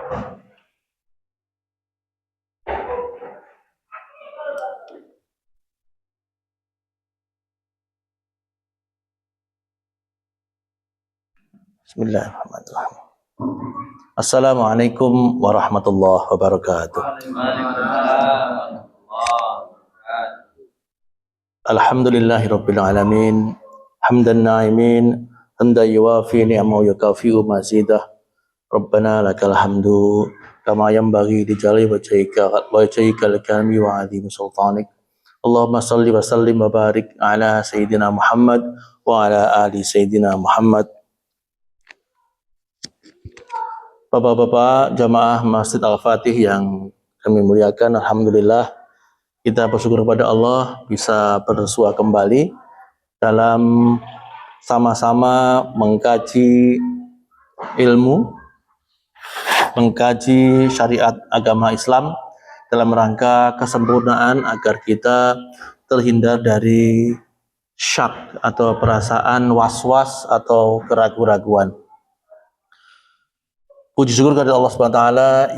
Bismillahirrahmanirrahim. Assalamualaikum warahmatullahi wabarakatuh. Alhamdulillahirabbil alamin. Hamdan na'imin, hamdan yuwafi ni'amahu yukafi'u mazidah. Rabbana lakal hamdu kama yanbaghi li jalali wajhikal karimi wa 'azimi sultanik. Allahumma salli wa sallim wa barik ala sayyidina Muhammad wa ala ali sayyidina Muhammad. Bapak-bapak jamaah Masjid Al-Fatih yang kami muliakan, alhamdulillah kita bersyukur kepada Allah bisa bersua kembali dalam sama-sama mengkaji ilmu, mengkaji syariat agama Islam dalam rangka kesempurnaan agar kita terhindar dari syak atau perasaan was-was atau keraguan-raguan. Puji syukur kepada Allah SWT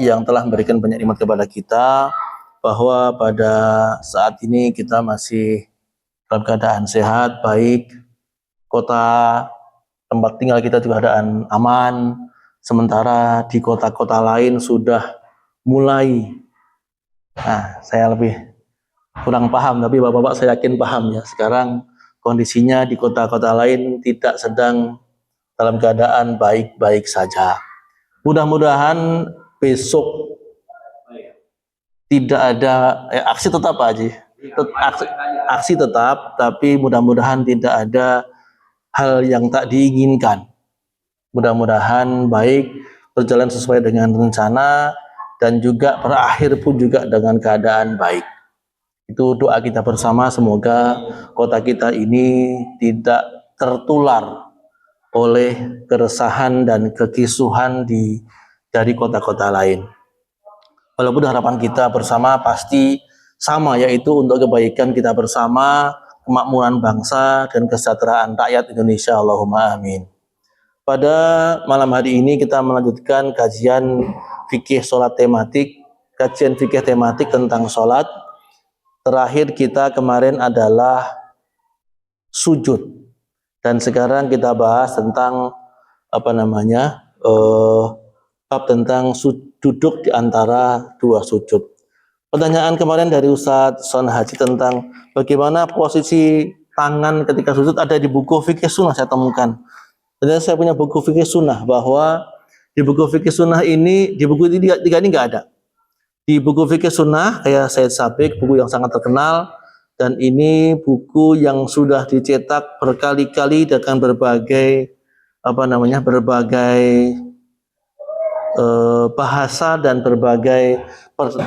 yang telah memberikan banyak nikmat kepada kita, bahwa pada saat ini kita masih dalam keadaan sehat, baik, kota tempat tinggal kita juga keadaan aman, sementara di kota-kota lain sudah mulai, saya lebih kurang paham, tapi bapak-bapak saya yakin paham ya, sekarang kondisinya di kota-kota lain tidak sedang dalam keadaan baik-baik saja. Mudah-mudahan besok tidak ada aksi tetap aja, aksi tetap, tapi mudah-mudahan tidak ada hal yang tak diinginkan. Mudah-mudahan baik, berjalan sesuai dengan rencana, dan juga berakhir pun juga dengan keadaan baik. Itu doa kita bersama, semoga kota kita ini tidak tertular oleh keresahan dan kekisuhan dari kota-kota lain. Walaupun harapan kita bersama pasti sama, yaitu untuk kebaikan kita bersama, kemakmuran bangsa dan kesejahteraan rakyat Indonesia. Allahumma amin. Pada malam hari ini kita melanjutkan kajian fikih sholat tematik, kajian fikih tematik tentang sholat. Terakhir kita kemarin adalah sujud. Dan sekarang kita bahas tentang bab tentang duduk di antara dua sujud. Pertanyaan kemarin dari Ustadz Son Haji tentang bagaimana posisi tangan ketika sujud ada di buku fikih sunnah saya temukan. Dan saya punya buku fikih sunnah, bahwa di buku fikih sunnah ini, di buku ini tiga ini nggak ada. Di buku fikih sunnah kayak Said Sabiq, buku yang sangat terkenal, dan ini buku yang sudah dicetak berkali-kali dengan berbagai bahasa dan berbagai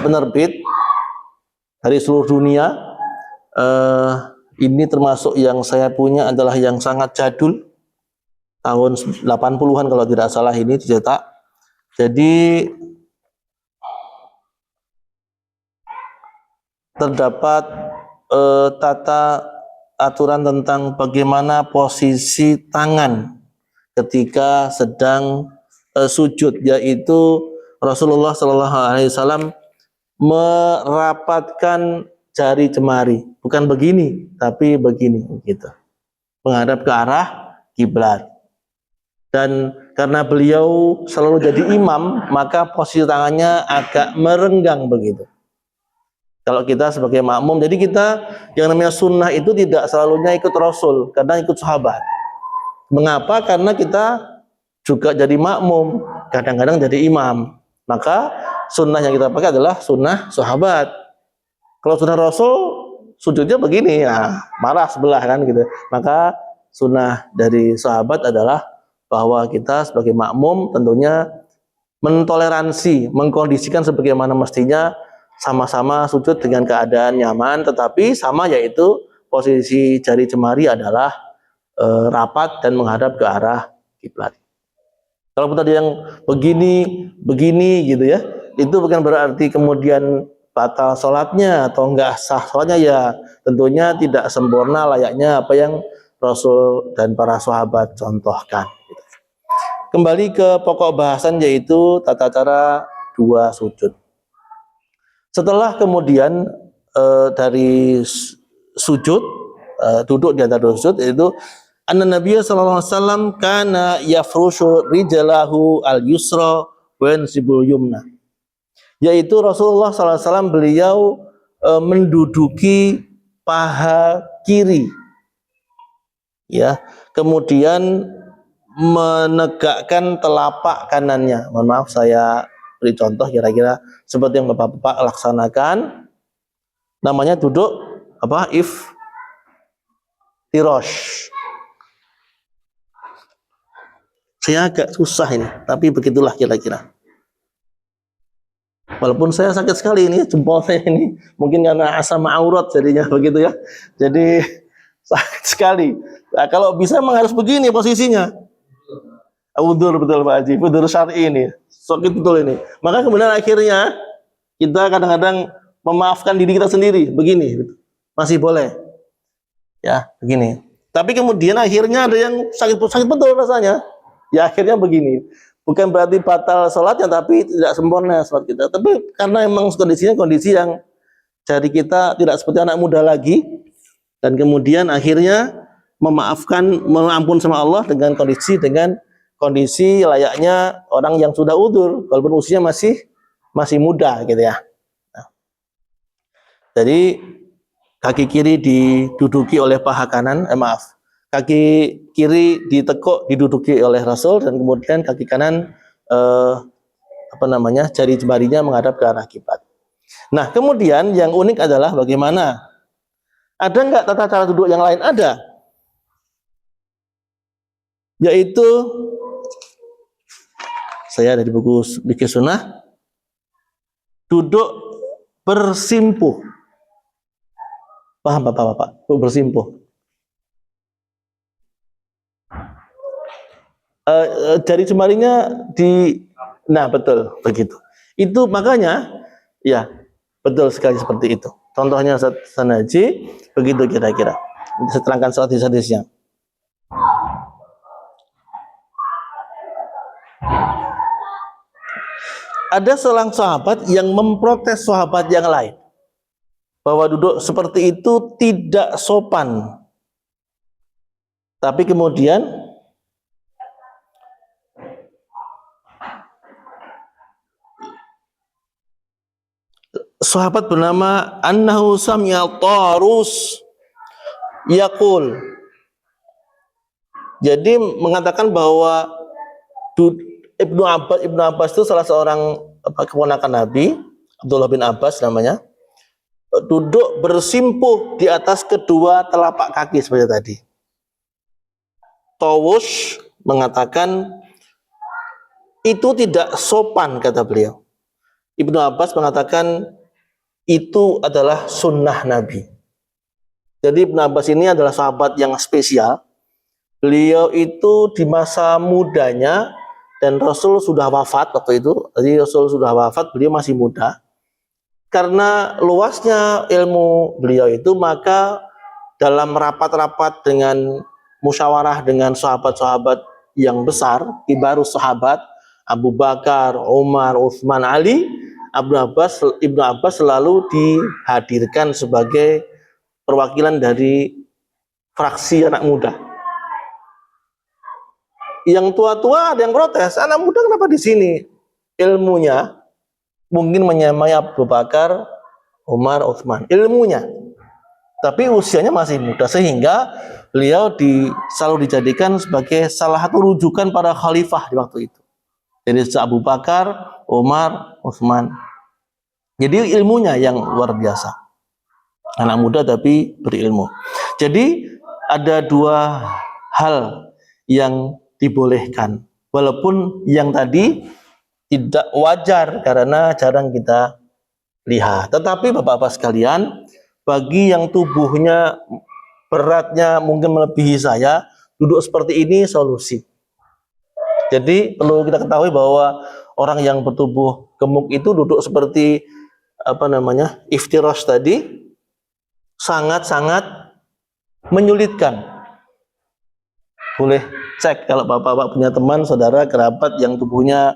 penerbit dari seluruh dunia. Ini termasuk yang saya punya adalah yang sangat jadul, tahun 80-an kalau tidak salah ini dicetak. Jadi terdapat tata aturan tentang bagaimana posisi tangan ketika sedang sujud, yaitu Rasulullah SAW merapatkan jari jemari, bukan begini tapi begini, gitu, menghadap ke arah kiblat. Dan karena beliau selalu jadi imam, maka posisi tangannya agak merenggang begitu. Kalau kita sebagai makmum, jadi kita yang namanya sunnah itu tidak selalunya ikut Rasul, kadang ikut sahabat. Mengapa? Karena kita juga jadi makmum, kadang-kadang jadi imam. Maka sunnah yang kita pakai adalah sunnah sahabat. Kalau sunnah Rasul, sujudnya begini, ya marah sebelah kan gitu. Maka sunnah dari sahabat adalah bahwa kita sebagai makmum tentunya mentoleransi, mengkondisikan sebagaimana mestinya, sama-sama sujud dengan keadaan nyaman, tetapi sama, yaitu posisi jari jemari adalah rapat dan menghadap ke arah kiblat. Kalau tadi yang begini gitu ya, itu bukan berarti kemudian batal sholatnya atau enggak sah sholatnya, ya tentunya tidak sempurna layaknya apa yang Rasul dan para sahabat contohkan. kembali ke pokok bahasan, yaitu tata cara dua sujud. Setelah kemudian dari sujud, duduk di antara dua sujud, yaitu anna Nabiya sallallahu alaihi wasallam kana yafrushu rijlahu al-yusra wa yansibul yumna. Yaitu Rasulullah sallallahu alaihi wasallam beliau menduduki paha kiri, ya, kemudian menegakkan telapak kanannya. Mohon maaf, saya beri contoh kira-kira seperti yang Bapak-bapak laksanakan. Namanya duduk apa? Iftirash. Saya agak susah ini, tapi begitulah kira-kira. Walaupun saya sakit sekali ini, jempol saya ini, mungkin karena asam aurat jadinya begitu ya. Jadi sakit sekali. Nah, kalau bisa memang harus begini posisinya. Udur, betul Pak Haji, udur syar'i ini. Sakit betul ini. Maka kemudian akhirnya kita kadang-kadang memaafkan diri kita sendiri, begini. Masih boleh. Ya, begini. Tapi kemudian akhirnya ada yang sakit betul rasanya. Ya akhirnya begini. Bukan berarti batal sholatnya, tapi tidak sempurna sholat kita. Tapi karena memang kondisinya kondisi yang jadi kita tidak seperti anak muda lagi, dan kemudian akhirnya mengampun sama Allah dengan kondisi layaknya orang yang sudah udzur, walaupun usianya masih muda gitu ya. Nah, jadi kaki kiri diduduki oleh paha kanan, kaki kiri ditekuk diduduki oleh Rasul, dan kemudian kaki kanan jari jemarinya menghadap ke arah kiblat. Nah, kemudian yang unik adalah bagaimana? Ada nggak tata cara duduk yang lain? Ada. Yaitu saya dari buku Fikih Sunnah, duduk bersimpuh. Paham Bapak-bapak? Duduk bersimpuh. Jari jemarinya nah betul begitu. Itu makanya ya betul sekali seperti itu. Contohnya Sanaji begitu kira-kira. Saya terangkan soal hadis-hadisnya. Ada seorang sahabat yang memprotes sahabat yang lain bahwa duduk seperti itu tidak sopan. Tapi kemudian sahabat bernama annahu sami'a Tarus yaqul, jadi mengatakan bahwa Ibnu Abbas itu salah seorang keponakan Nabi, Abdullah bin Abbas namanya, duduk bersimpuh di atas kedua telapak kaki seperti tadi. Tawus mengatakan itu tidak sopan, kata beliau. Ibnu Abbas mengatakan itu adalah sunnah Nabi. Jadi Ibnu Abbas ini adalah sahabat yang spesial. Beliau itu di masa mudanya, dan Rasul sudah wafat waktu itu. Jadi Rasul sudah wafat, beliau masih muda. Karena luasnya ilmu beliau itu, maka dalam rapat-rapat dengan musyawarah dengan sahabat-sahabat yang besar, kibarus sahabat, Abu Bakar, Umar, Utsman, Ali, Ibnu Abbas selalu dihadirkan sebagai perwakilan dari fraksi anak muda. Yang tua-tua ada yang protes, anak muda kenapa di sini? Ilmunya mungkin menyamai Abu Bakar, Umar, Utsman, ilmunya, tapi usianya masih muda, sehingga beliau selalu dijadikan sebagai salah satu rujukan para khalifah di waktu itu. Jadi Abu Bakar, Umar, Utsman. Jadi ilmunya yang luar biasa. Anak muda tapi berilmu. Jadi ada dua hal yang dibolehkan, walaupun yang tadi tidak wajar karena jarang kita lihat. Tetapi Bapak-bapak sekalian, bagi yang tubuhnya beratnya mungkin melebihi saya, duduk seperti ini solusi. Jadi perlu kita ketahui bahwa orang yang bertubuh gemuk itu duduk seperti iftirash tadi sangat-sangat menyulitkan. boleh cek kalau bapak-bapak punya teman, saudara, kerabat yang tubuhnya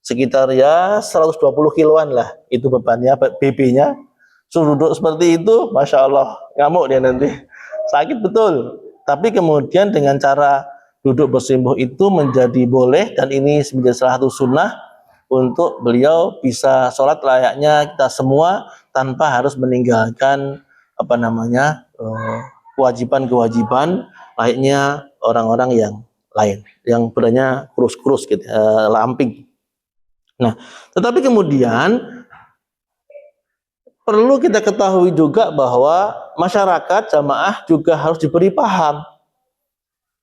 sekitar ya 120 kiloan lah, itu bebannya, BB-nya. Suruh duduk seperti itu, Masya Allah, ngamuk dia nanti. Sakit betul. Tapi kemudian dengan cara duduk bersimpuh itu menjadi boleh, dan ini menjadi salah satu sunnah untuk beliau bisa sholat layaknya kita semua tanpa harus meninggalkan kewajiban-kewajiban layaknya orang-orang yang lain yang badannya kurus-kurus gitu, lamping. Nah, tetapi kemudian perlu kita ketahui juga bahwa masyarakat jamaah juga harus diberi paham,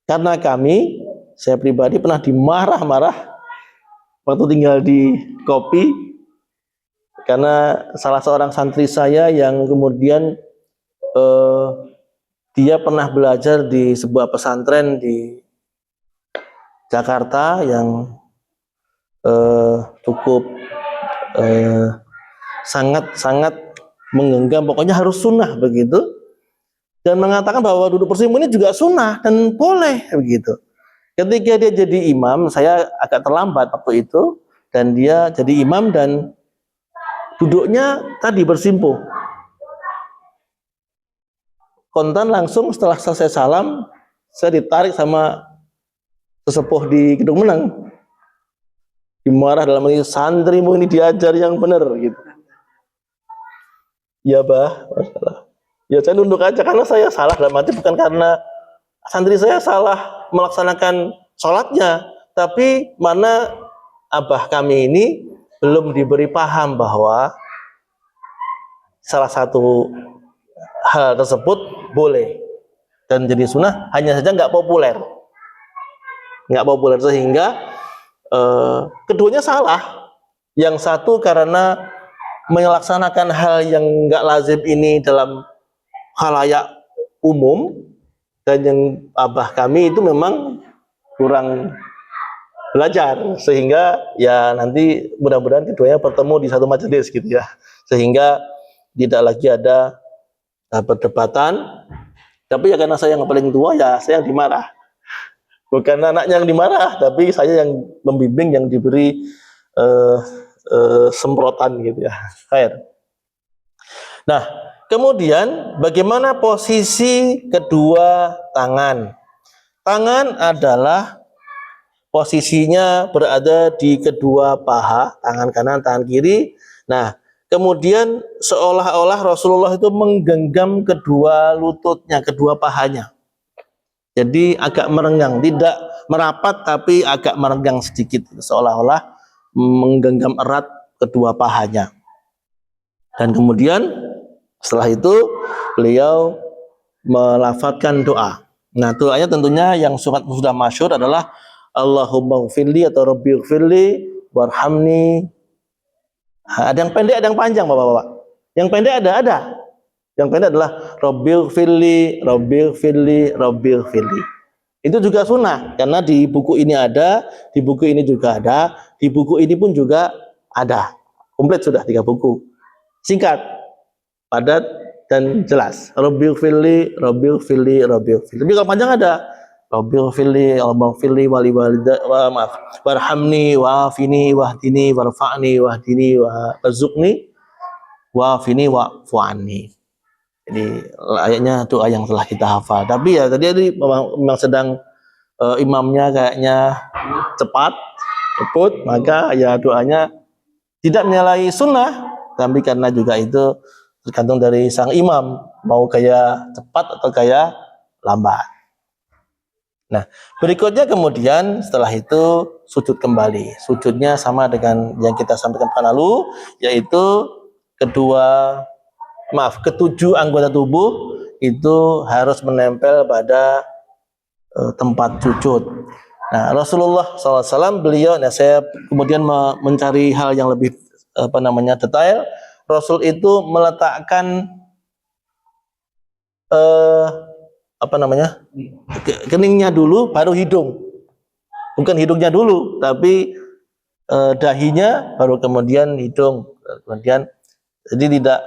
karena saya pribadi pernah dimarah-marah waktu tinggal di Kopi karena salah seorang santri saya yang kemudian dia pernah belajar di sebuah pesantren di Jakarta yang cukup sangat menggenggam, pokoknya harus sunnah begitu, dan mengatakan bahwa duduk bersimpuh ini juga sunnah dan boleh begitu. Ketika dia jadi imam, saya agak terlambat waktu itu, dan dia jadi imam dan duduknya tadi bersimpuh. Kontan langsung setelah selesai salam, saya ditarik sama sesepuh di Gedung Menang, dimarah dalam ini, santrimu ini diajar yang benar gitu. Ya bah, masalah. Ya saya nunduk aja karena saya salah, dalam arti bukan karena santri saya salah melaksanakan sholatnya, tapi mana abah kami ini belum diberi paham bahwa salah satu hal tersebut boleh dan jadi sunnah, hanya saja nggak populer sehingga keduanya salah. Yang satu karena melaksanakan hal yang nggak lazim ini dalam khalayak umum, dan yang abah kami itu memang kurang belajar, sehingga ya nanti mudah-mudahan keduanya bertemu di satu majelis gitu ya, sehingga tidak lagi ada perdebatan. Tapi ya karena saya yang paling tua, ya saya yang dimarah, bukan anaknya yang dimarah, tapi saya yang membimbing, yang diberi semprotan gitu ya. Khair. Nah, kemudian bagaimana posisi kedua tangan? Tangan adalah posisinya berada di kedua paha, tangan kanan, tangan kiri. Nah, kemudian seolah-olah Rasulullah itu menggenggam kedua lututnya, kedua pahanya. Jadi agak merenggang, tidak merapat tapi agak merenggang sedikit, seolah-olah menggenggam erat kedua pahanya. Dan kemudian setelah itu beliau melafadzkan doa. Nah, doanya tentunya yang sudah masyhur adalah Allahumma gfirli atau Rabbi gfirli warhamni. Ada yang pendek, ada yang panjang, Bapak-bapak. Yang pendek ada. Yang pendek adalah Rabbi gfirli, Rabbi gfirli, Rabbi gfirli. Itu juga sunnah, karena di buku ini ada, di buku ini juga ada, di buku ini pun juga ada. Komplit sudah 3 buku. Singkat, padat, dan jelas. Rabbi gfirli, Rabbi gfirli, Rabbi gfirli. Tapi kalau panjang ada Rabbi gfirli, Allahumma gfirli, warhamni, wa'afini, wahdini, warfa'ni, wahdini, warzuqni, wa'afini, wa'fu'ani. Jadi ayatnya doa yang telah kita hafal. Tapi ya tadi memang sedang imamnya kayaknya cepat, maka ya doanya tidak menyalahi sunnah, tapi karena juga itu tergantung dari sang imam, mau kayak cepat atau kayak lambat. Nah, berikutnya kemudian setelah itu sujud kembali. Sujudnya sama dengan yang kita sampaikan lalu, yaitu ketujuh anggota tubuh itu harus menempel pada tempat sujud. Nah, Rasulullah SAW beliau, saya kemudian mencari hal yang lebih detail. Rasul itu meletakkan keningnya dulu, baru hidung. Bukan hidungnya dulu, tapi dahinya, baru kemudian hidung. Kemudian, jadi tidak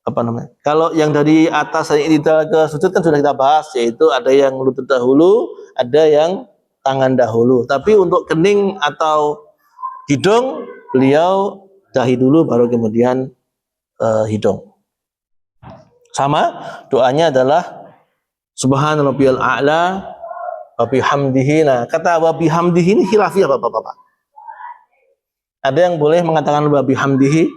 apa namanya? Kalau yang dari atas i'tidal ke sujud kan sudah kita bahas, yaitu ada yang lutut dahulu, ada yang tangan dahulu. Tapi untuk kening atau hidung, beliau dahi dulu baru kemudian hidung. Sama doanya adalah subhanarabbiyal a'la wa bihamdihi. Nah, kata wa bihamdihi ini khilafiyah Bapak-bapak. Ada yang boleh mengatakan wa bihamdihi,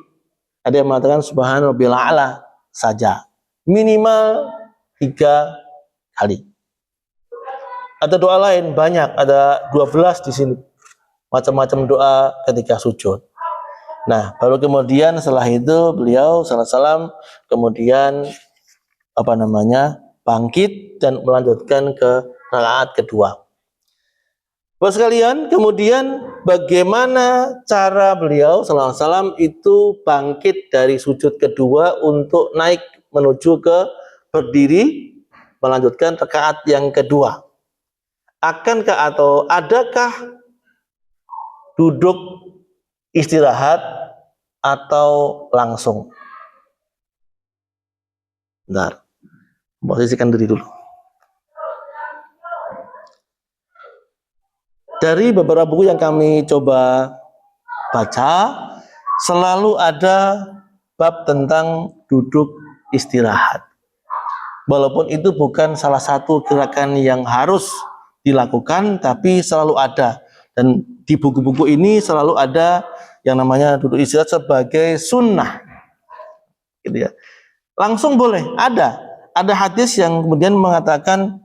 ada yang mengatakan subhanarabbiyal a'la saja. Minimal 3 kali. Ada doa lain banyak, ada 12 di sini. Macam-macam doa ketika sujud. Nah, baru kemudian setelah itu beliau SAW kemudian bangkit dan melanjutkan ke rakaat kedua. Bapak sekalian, kemudian bagaimana cara beliau SAW itu bangkit dari sujud kedua untuk naik menuju ke berdiri melanjutkan rakaat yang kedua? Akankah atau adakah duduk istirahat atau langsung? Bentar, posisikan diri dulu. Dari beberapa buku yang kami coba baca, selalu ada bab tentang duduk istirahat. Walaupun itu bukan salah satu gerakan yang harus dilakukan, tapi selalu ada. Dan di buku-buku ini selalu ada yang namanya duduk istirahat sebagai sunnah. Gitu ya. Langsung boleh, ada. Ada hadis yang kemudian mengatakan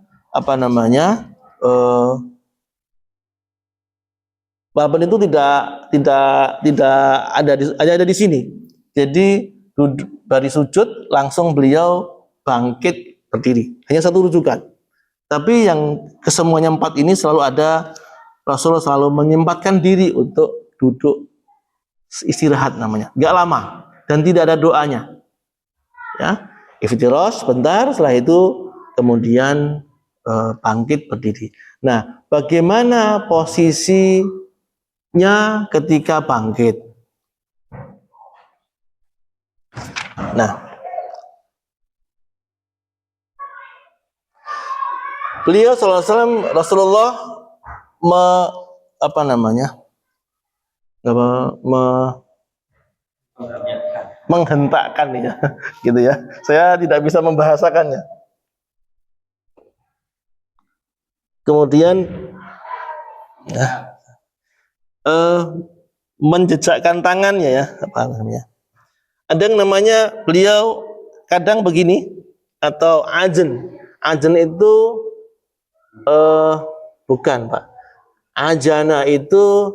Bapak itu tidak ada di sini. Jadi dari sujud langsung beliau bangkit berdiri. Hanya satu rujukan. Tapi yang kesemuanya 4 ini selalu ada, Rasulullah selalu menyempatkan diri untuk duduk istirahat namanya. Gak lama dan tidak ada doanya. Ya, iftirash sebentar, setelah itu kemudian bangkit berdiri. Nah, bagaimana posisinya ketika bangkit? Nah, beliau SAW, Rasulullah menghentakkan ya, gitu ya. Saya tidak bisa membahasakannya. Kemudian menjejakkan tangannya ya, apa namanya? Ada yang namanya beliau kadang begini atau ajen. Ajen itu bukan, Pak. Ajana itu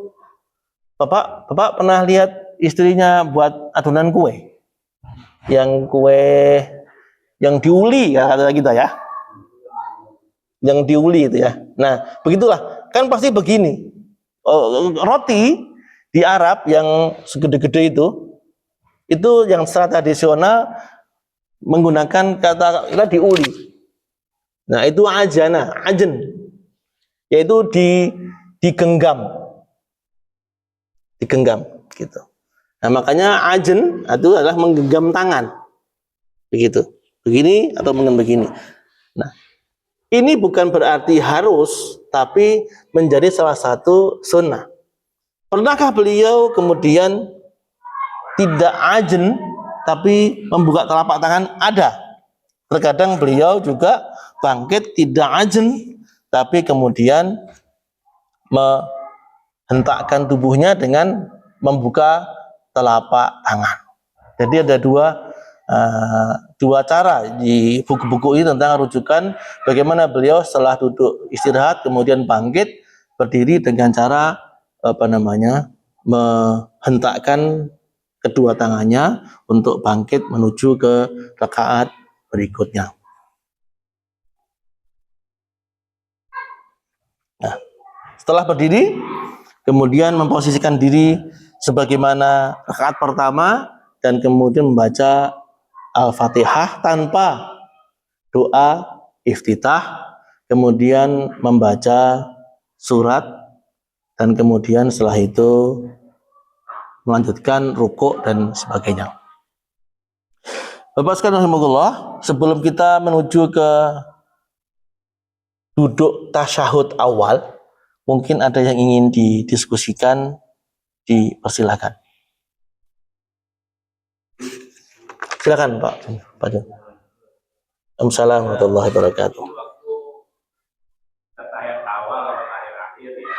Bapak pernah lihat istrinya buat adonan kue? Yang kue yang diuli ya kata kita ya. Yang diuli itu ya. Nah, begitulah. Kan pasti begini. Roti di Arab yang segede-gede itu yang secara tradisional menggunakan kata diuli. Nah, itu ajana, ajen. Yaitu digenggam gitu. Nah, makanya ajen itu adalah menggenggam tangan. Begitu. Begini atau begini. Nah, ini bukan berarti harus, tapi menjadi salah satu sunnah. Pernahkah beliau kemudian tidak ajen tapi membuka telapak tangan? Ada. Terkadang beliau juga bangkit tidak ajen tapi kemudian menghentakkan tubuhnya dengan membuka telapak tangan. Jadi ada dua cara di buku-buku ini tentang rujukan bagaimana beliau setelah duduk istirahat kemudian bangkit berdiri dengan cara menghentakkan kedua tangannya untuk bangkit menuju ke rakaat berikutnya. Nah, setelah berdiri kemudian memposisikan diri sebagaimana rakaat pertama dan kemudian membaca Al-Fatihah tanpa doa iftitah, kemudian membaca surat dan kemudian setelah itu melanjutkan rukuk dan sebagainya. Bapak sekalian rahimahullah, sebelum kita menuju ke duduk tasyahud awal, mungkin ada yang ingin didiskusikan, dipersilakan. Silakan Pak. Pak Jun. Assalamualaikum warahmatullahi wabarakatuh. Tahap awal atau tahap akhir ya.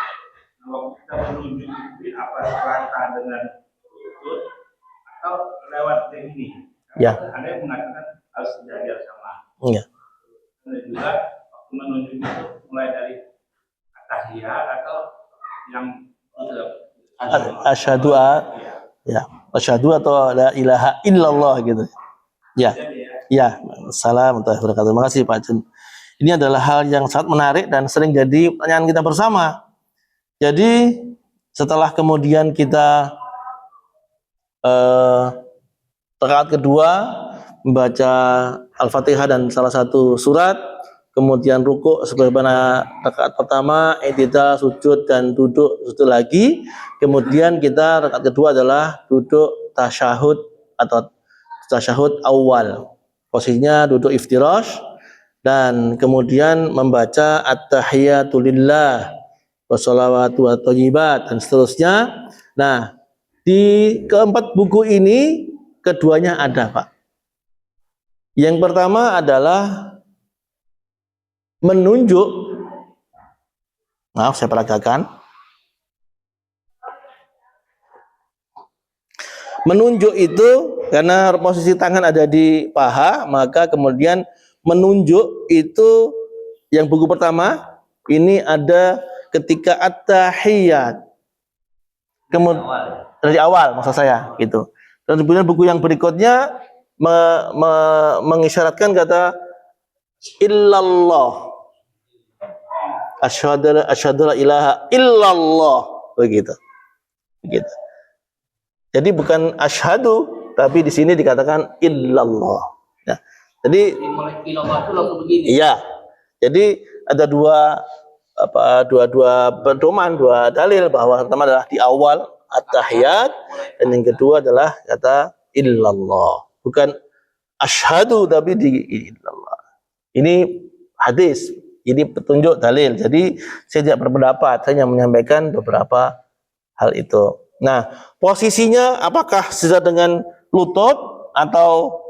Kalau kita menunjuk apa rata dengan lutut atau lewat ini. Ya. Ada yang mengatakan harus sejajar sama. Iya. Dan juga waktu menunjuk itu mulai dari tahiyat atau yang Asyhadu ya, asyhadu atau la ilaha illallah gitu. Ya. Ya, assalamualaikum warahmatullahi wabarakatuh. Terima kasih Pak Jun. Ini adalah hal yang sangat menarik dan sering jadi pertanyaan kita bersama. Jadi setelah kemudian kita rakaat kedua membaca Al-Fatihah dan salah satu surat, kemudian rukuk sebagaimana rakaat pertama, i'tidal, sujud dan duduk lagi. Kemudian kita rakaat kedua adalah duduk tasyahud atau tasyahud awal. Posisinya duduk iftirash dan kemudian membaca at-tahiyatu lillah wassalawatu wathayyibat dan seterusnya. Nah, di keempat buku ini keduanya ada, Pak. Yang pertama adalah menunjuk, maaf saya peragakan, menunjuk itu karena posisi tangan ada di paha, maka kemudian menunjuk itu yang buku pertama ini ada ketika at-tahiyat. Kemudian dari awal maksud saya gitu. Dan kemudian buku yang berikutnya mengisyaratkan kata illallah. Asyhadu la ilaha illallah begitu. Begitu. Jadi bukan asyhadu, tapi di sini dikatakan illallah. Nah, jadi illallah itu langsung begini. iya. Jadi ada dua pedoman, dua dalil bahwa pertama adalah di awal at-tahiyat dan yang kedua adalah kata illallah. Bukan asyhadu tapi di illallah. Ini hadis, ini petunjuk dalil. Jadi saya tidak berpendapat, saya hanya menyampaikan beberapa hal itu. Nah, posisinya apakah sesuai dengan lutut atau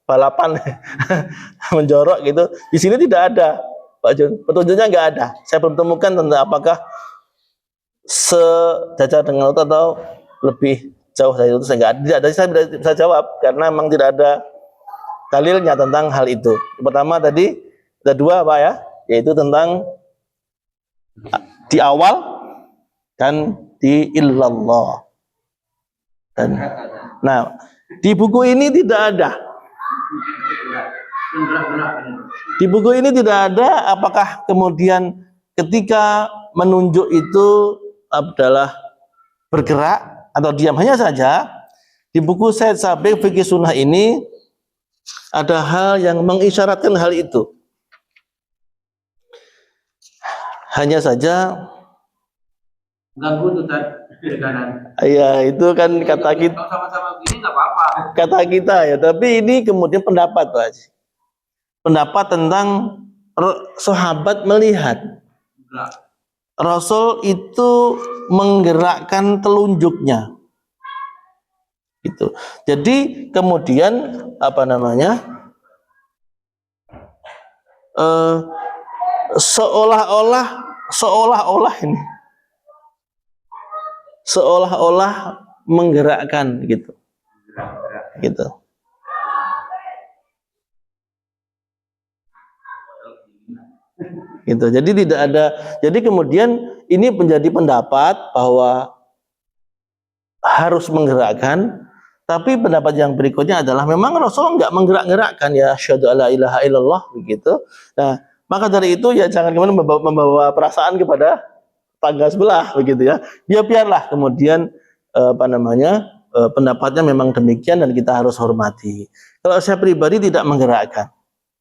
balapan menjorok gitu? Di sini tidak ada, Pak Jun. Petunjuknya nggak ada. Saya belum temukan tentang apakah sejajar dengan lutut atau lebih jauh dari itu. Saya nggak ada. Saya tidak bisa jawab karena memang tidak ada dalilnya tentang hal itu. Pertama tadi ada dua, Pak ya, yaitu tentang di awal dan di illallah. Dan nah, di buku ini tidak ada. Di buku ini tidak ada apakah kemudian ketika menunjuk itu adalah bergerak atau diam. Hanya saja di buku Syed Sabiq Fikih Sunnah ini ada hal yang mengisyaratkan hal itu. Hanya saja Ganggu tuh kanan. iya, itu kan kata kita. Kalau sama-sama gini nggak apa-apa. Kata kita ya, tapi ini kemudian pendapat Pak Haji. Pendapat tentang sahabat melihat Rasul itu menggerakkan telunjuknya. Gitu. Jadi kemudian seolah-olah menggerakkan gitu. Gitu. Jadi tidak ada. Jadi kemudian ini menjadi pendapat bahwa harus menggerakkan, tapi pendapat yang berikutnya adalah memang Rasul nggak menggerak-gerakkan ya asyhadu alla ilaha illallah begitu. Nah, maka dari itu ya jangan kemudian membawa perasaan kepada tangga sebelah begitu ya. Biarlah kemudian pendapatnya memang demikian dan kita harus hormati. Kalau saya pribadi tidak menggerakkan.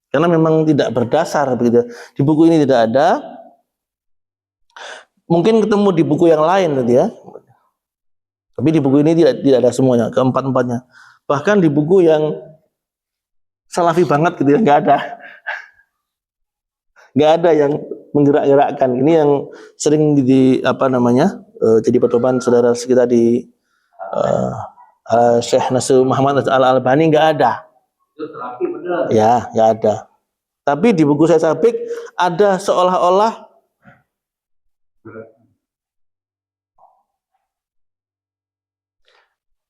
Karena memang tidak berdasar begitu. Di buku ini tidak ada. Mungkin ketemu di buku yang lain gitu ya. Tapi di buku ini tidak ada semuanya, keempat-empatnya. Bahkan di buku yang salafi banget gitu ya, nggak ada yang menggerak-gerakkan. Ini yang sering jadi pedoman saudara kita di Syekh Nasir Muhammad Al Albani, nggak ada. Ya, nggak ada. Tapi di buku saya Sabik ada seolah-olah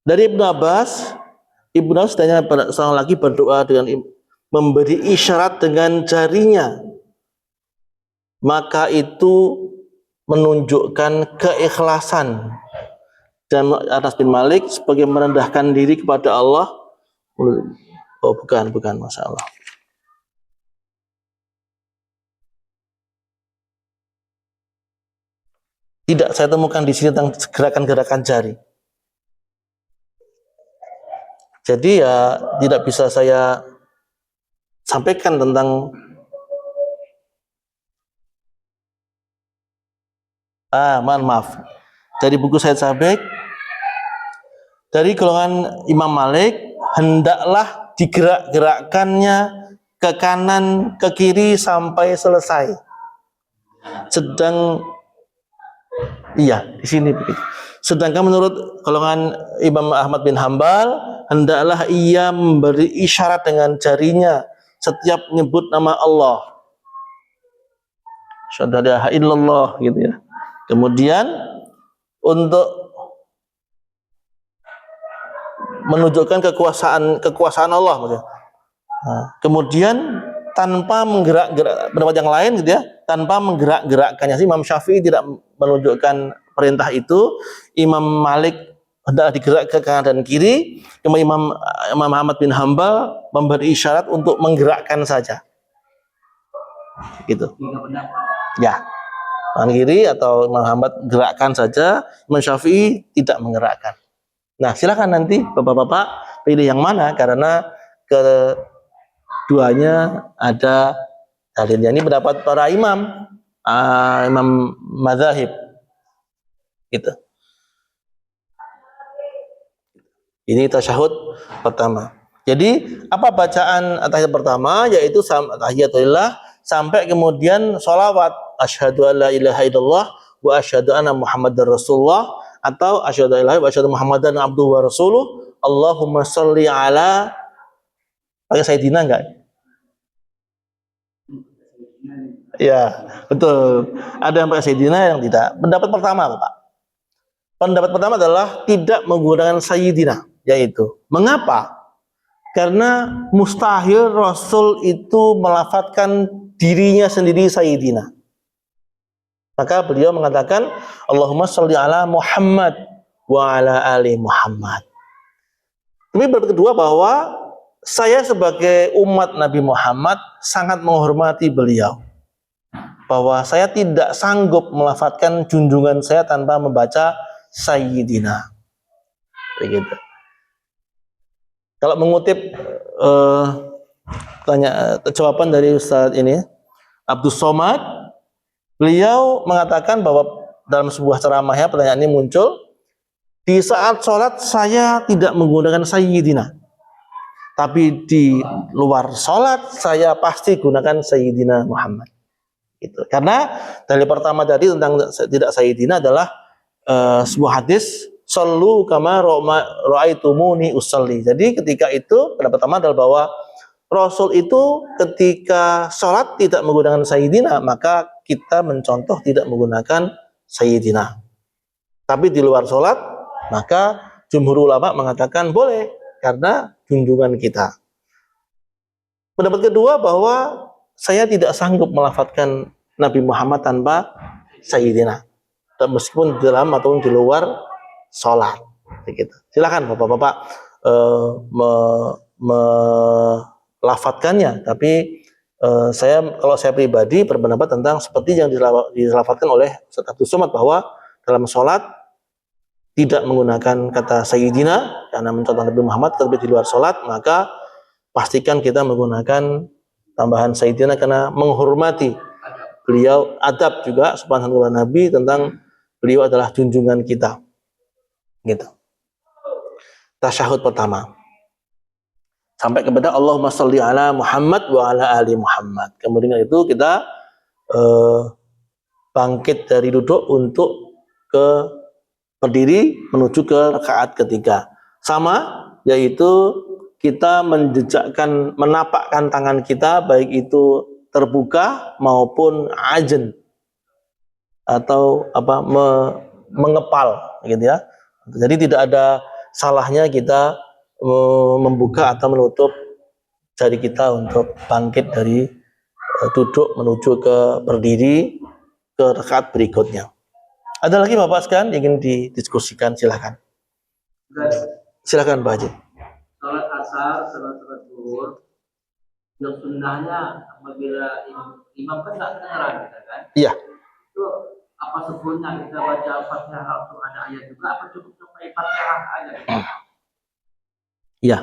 dari Ibnu Abbas sedangnya seorang lagi berdoa dengan memberi isyarat dengan jarinya, maka itu menunjukkan keikhlasan. Dan Anas bin Malik sebagai merendahkan diri kepada Allah. Oh bukan masalah. Tidak saya temukan di sini tentang gerakan-gerakan jari. Jadi ya tidak bisa saya sampaikan tentang maaf. Dari buku Said Sabik, dari golongan Imam Malik, hendaklah digerak-gerakkannya ke kanan, ke kiri sampai selesai. Di sini begitu. Sedangkan menurut golongan Imam Ahmad bin Hambal, hendaklah ia memberi isyarat dengan jarinya setiap menyebut nama Allah. Asyhadu an la ilaha illallah gitu ya. Kemudian untuk menunjukkan kekuasaan Allah maksudnya. Kemudian tanpa menggerak-gerak, pendapat yang lain gitu ya, tanpa menggerak-gerakkannya. Imam Syafi'i tidak menunjukkan perintah itu. Imam Malik hendak digerak ke kanan dan kiri. Imam Ahmad bin Hambal memberi isyarat untuk menggerakkan saja. Gitu. Ya. Kanan kiri atau Imam Ahmad gerakkan saja, Imam Syafi'i tidak menggerakkan. Nah, silakan nanti Bapak-bapak pilih yang mana karena keduanya ada dalilnya. Ini pendapat para imam mazhab. Gitu. Ini tasyahud pertama. Jadi apa bacaan tahiyat pertama? Yaitu tahiyatulillah sampai kemudian sholawat asyhadu alla ilaha illallah wa asyhadu anna muhammadar rasulullah, atau asyhadu alla ilaha wa asyhadu muhammadan abduhu wa rasuluh. Allahumma sholli ala, pakai sayyidina enggak? Ya, betul. Ada yang pakai sayyidina, yang tidak. Pendapat pertama, Bapak. Pendapat pertama adalah tidak menggunakan sayyidina, yaitu mengapa? Karena mustahil Rasul itu melafadzkan dirinya sendiri sayyidina. Maka beliau mengatakan Allahumma sholli ala Muhammad wa ala ali Muhammad. Tapi kedua, bahwa saya sebagai umat Nabi Muhammad sangat menghormati beliau, bahwa saya tidak sanggup melafadzkan junjungan saya tanpa membaca sayyidina. Begitu. Kalau mengutip jawaban dari Ustaz ini Abdus Somad, beliau mengatakan bahwa dalam sebuah ceramahnya pertanyaan ini muncul, di saat sholat saya tidak menggunakan sayyidina, tapi di luar sholat saya pasti gunakan sayyidina Muhammad. Gitu. Karena dalil pertama tadi tentang tidak sayyidina adalah sebuah hadis, sallu kama ra'aitumuni usalli. Jadi ketika itu pendapat pertama adalah bahwa Rasul itu ketika sholat tidak menggunakan sayyidina, maka kita mencontoh tidak menggunakan sayyidina. Tapi di luar sholat, maka jumhur ulama mengatakan boleh karena junjungan kita. Pendapat kedua, bahwa saya tidak sanggup melafadzkan Nabi Muhammad tanpa sayyidina, meskipun di dalam ataupun di luar sholat. Begitu. Silakan Bapak-bapak melafadzkannya, tapi kalau saya pribadi berpendapat tentang seperti yang dilafadzkan oleh Ustaz Abdus Somad, bahwa dalam sholat tidak menggunakan kata sayyidina karena mencontoh Nabi Muhammad, tapi di luar sholat maka pastikan kita menggunakan tambahan sayyidina karena menghormati beliau, adab juga subhanallah Nabi tentang beliau adalah junjungan kita. Gitu. Tasyahud pertama. sampai kepada Allahumma sholli ala Muhammad wa ala ali Muhammad. Kemudian itu kita bangkit dari duduk untuk ke berdiri menuju ke rakaat ketiga. Sama, yaitu kita menjejakkan, menapakkan tangan kita baik itu terbuka maupun ajen atau mengepal gitu ya. Jadi tidak ada salahnya kita membuka atau menutup jari kita untuk bangkit dari duduk menuju ke berdiri ke rakaat berikutnya. Ada lagi Bapak sekalian ingin didiskusikan, silakan. Silakan Pak Haji. Salat asar, salat zuhur, yang sunnahnya apabila imam kan nggak kedengaran kita kan? Iya. Itu apa sebelumnya kita baca Fatihah atau ada ayat juga? Apa cukup sampai Fatihah aja? Iya.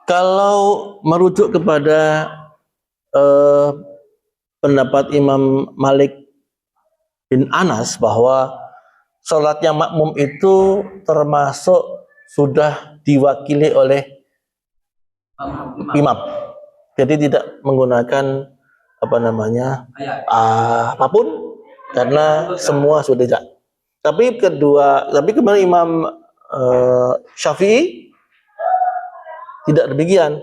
Kalau merujuk kepada pendapat Imam Malik bin Anas bahwa sholatnya makmum itu termasuk sudah diwakili oleh imam, jadi tidak menggunakan apapun karena semua sudah tidak. Tapi kemarin Imam Syafi'i tidak demikian.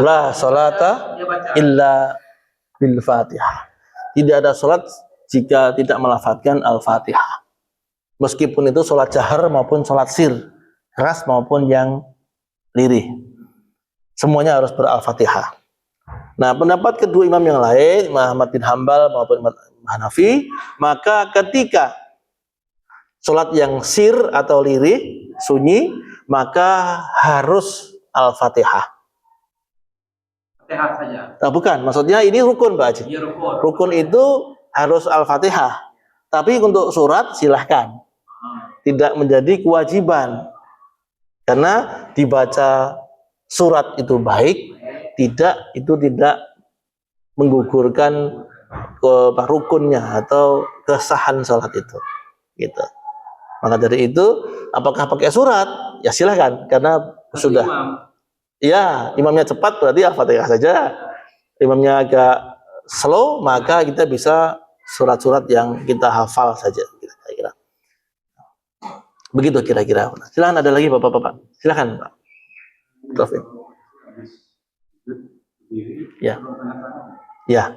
La sholata illa bil Fatihah. Tidak ada sholat jika tidak melafadzkan Al-Fatihah. Meskipun itu sholat jahar maupun sholat sir, keras maupun yang lirih, semuanya harus ber-Al-Fatihah. Nah, pendapat kedua imam yang lain, Imam Ahmad bin Hambal maupun Imam Hanafi, maka ketika sholat yang sir atau lirih, sunyi, maka harus Al-Fatihah. Fatihah saja. Nah, bukan, maksudnya ini rukun Pak Haji. Iya, Rukun itu harus Al-Fatihah. Tapi untuk surat silahkan. Tidak menjadi kewajiban. Karena dibaca surat itu baik, itu tidak menggugurkan rukunnya atau kesahan sholat itu. Gitu. Maka dari itu, apakah pakai surat? Ya silahkan, karena sudah. Ya, imamnya cepat berarti Al-Fatihah saja. Imamnya agak slow, maka kita bisa surat-surat yang kita hafal saja. Kira-kira. Begitu kira-kira. Silakan, ada lagi Bapak-bapak. Silakan Pak. Taufik. Ya. Ya.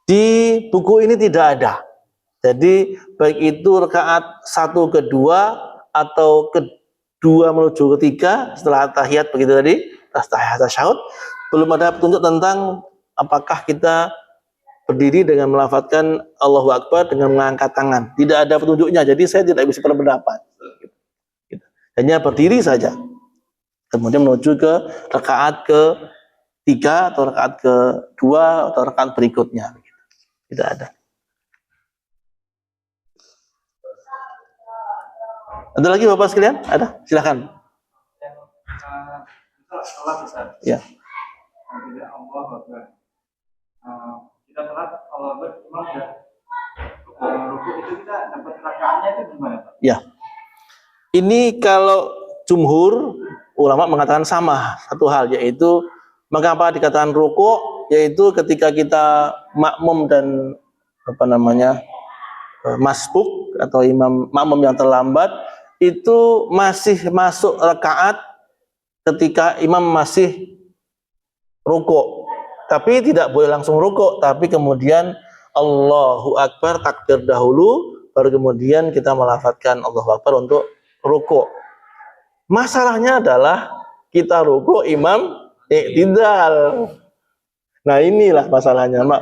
Di buku ini tidak ada. Jadi baik itu rakaat 1 ke 2 atau kedua menuju ketiga setelah tahiyat begitu tadi, tahiyat tasyahud, belum ada petunjuk tentang apakah kita berdiri dengan melafadzkan Allahu Akbar dengan mengangkat tangan. Tidak ada petunjuknya, jadi saya tidak bisa berpendapat. Hanya berdiri saja. Kemudian menuju ke rakaat ke-3 atau rakaat ke-2 atau rakaat berikutnya. Tidak ada. Ada lagi Bapak sekalian? Ada? Silakan. Ya. Kita telat Allah imam ya. Ruku itu kita dapat rakaatnya itu gimana Pak? Ya. Ini kalau jumhur ulama mengatakan sama satu hal, yaitu mengapa dikatakan ruku, yaitu ketika kita makmum dan masbuk atau makmum yang terlambat itu masih masuk rakaat ketika imam masih ruku, tapi tidak boleh langsung ruku, tapi kemudian Allahu Akbar takbir dahulu, baru kemudian kita melafadzkan Allahu Akbar untuk ruku. Masalahnya adalah kita ruku, imam i'tidal. Nah inilah masalahnya, Mak.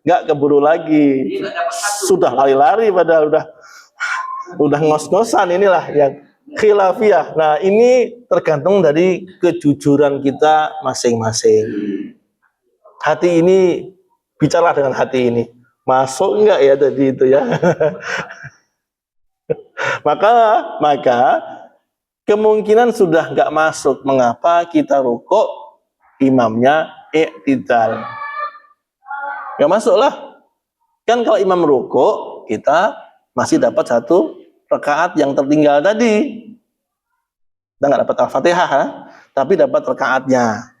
Nggak keburu lagi. Sudah lari-lari padahal udah ngos-ngosan, inilah yang khilafiyah. Nah, ini tergantung dari kejujuran kita masing-masing. Hati ini, bicara dengan hati ini. Masuk enggak ya tadi itu ya? maka kemungkinan sudah enggak masuk. Mengapa kita rukuk, imamnya i'tidal? Enggak masuk lah. Kan kalau imam rukuk, kita masih dapat 1 rakaat yang tertinggal tadi. Kita nggak dapat Al-Fatihah, ha? Tapi dapat rakaatnya.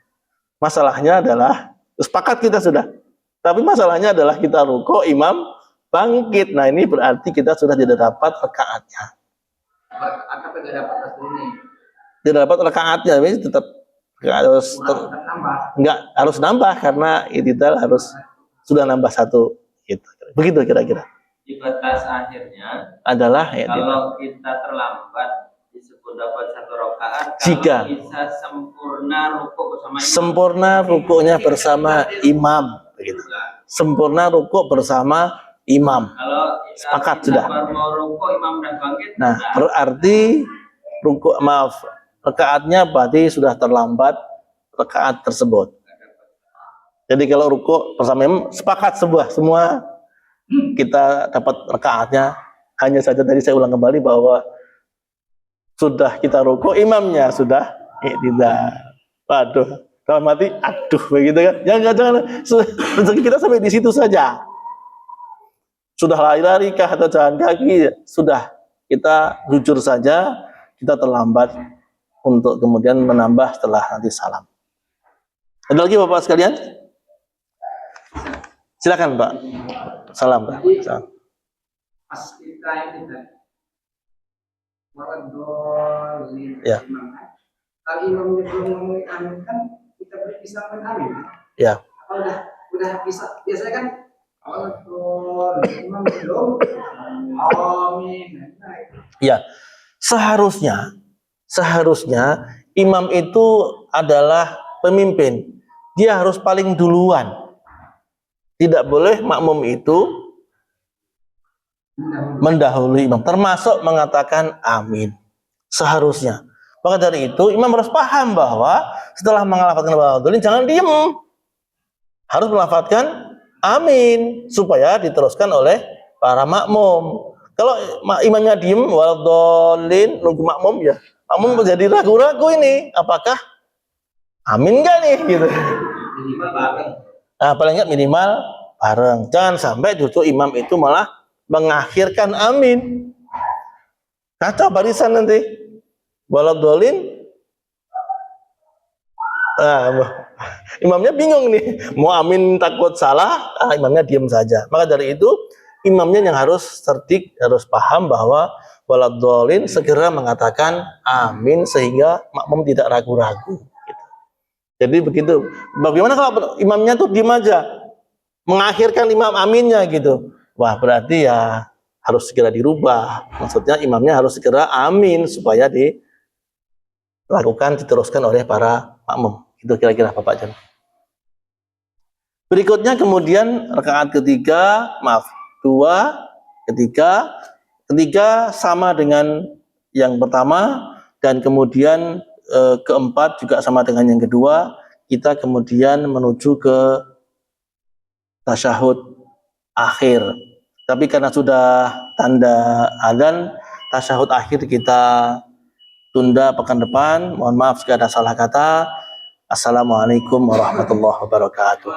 Masalahnya adalah sepakat kita sudah. Tapi masalahnya adalah kita ruko, imam bangkit. Nah ini berarti kita sudah tidak dapat rakaatnya. Apa tidak dapat ini? Tidak dapat rakaatnya, tapi tetap nggak harus nambah karena itidal harus sudah nambah satu. Gitu. Begitu kira-kira. Di batas akhirnya Adalah ya, kalau kita terlambat disebut dapat satu rakaat. Jika kalau bisa sempurna ruku bersama imam. Sempurna rukuknya bersama imam, begitu. Sempurna rukuk bersama imam. Kalau Sepakat kita sudah. baru mau ruku imam udah bangkit. Nah, berarti rakaatnya berarti sudah terlambat rakaat tersebut. Jadi kalau rukuk bersama imam sepakat semua kita dapat rakaatnya. Hanya saja tadi saya ulang kembali bahwa sudah kita rukuk, imamnya sudah tidak. Waduh, kalau mati, aduh begitu kan? Jangan rezeki kita sampai di situ saja. Sudah lari-lari kah atau jalan kaki, sudah kita jujur saja, kita terlambat untuk kemudian menambah setelah nanti salam. Ada lagi Bapak sekalian? Silakan Pak. Salam Pak. Salam. Pas kita ini kan waladolin Ya. kalau imamnya belum ngomongin amin kan kita bisa amin. Ya. Udah bisa. Biasanya kan waladolin imam belum amin. Ya. Seharusnya imam itu adalah pemimpin. Dia harus paling duluan. Tidak boleh makmum itu mendahului imam, termasuk mengatakan amin. Seharusnya. Maka dari itu imam harus paham bahwa setelah mengelafadzkan waladhdallin jangan diem. Harus melafadzkan amin supaya diteruskan oleh para makmum. Kalau imamnya diem waladhdallin nunggu makmum, ya makmum menjadi ragu-ragu ini apakah amin enggak nih gitu. Nah, paling enggak minimal bareng. Jangan sampai justru imam itu malah mengakhirkan amin. Kacau barisan nanti. Waladhdallin. Imamnya bingung nih. Mau amin takut salah, imamnya diam saja. Maka dari itu imamnya yang harus cerdik, harus paham bahwa waladhdallin segera mengatakan amin sehingga makmum tidak ragu-ragu. Jadi begitu. Bagaimana kalau imamnya tuh diam aja, mengakhirkan imam aminnya gitu? Wah, berarti ya harus segera dirubah. Maksudnya imamnya harus segera amin supaya dilakukan, diteruskan oleh para makmum. Itu kira-kira Bapak Jan. Berikutnya kemudian rakaat ketiga, ketiga sama dengan yang pertama, dan kemudian keempat juga sama dengan yang kedua. Kita kemudian menuju ke tasyahud akhir. Tapi karena sudah tanda adzan, tasyahud akhir kita tunda pekan depan. Mohon maaf jika ada salah kata. Assalamualaikum warahmatullahi wabarakatuh.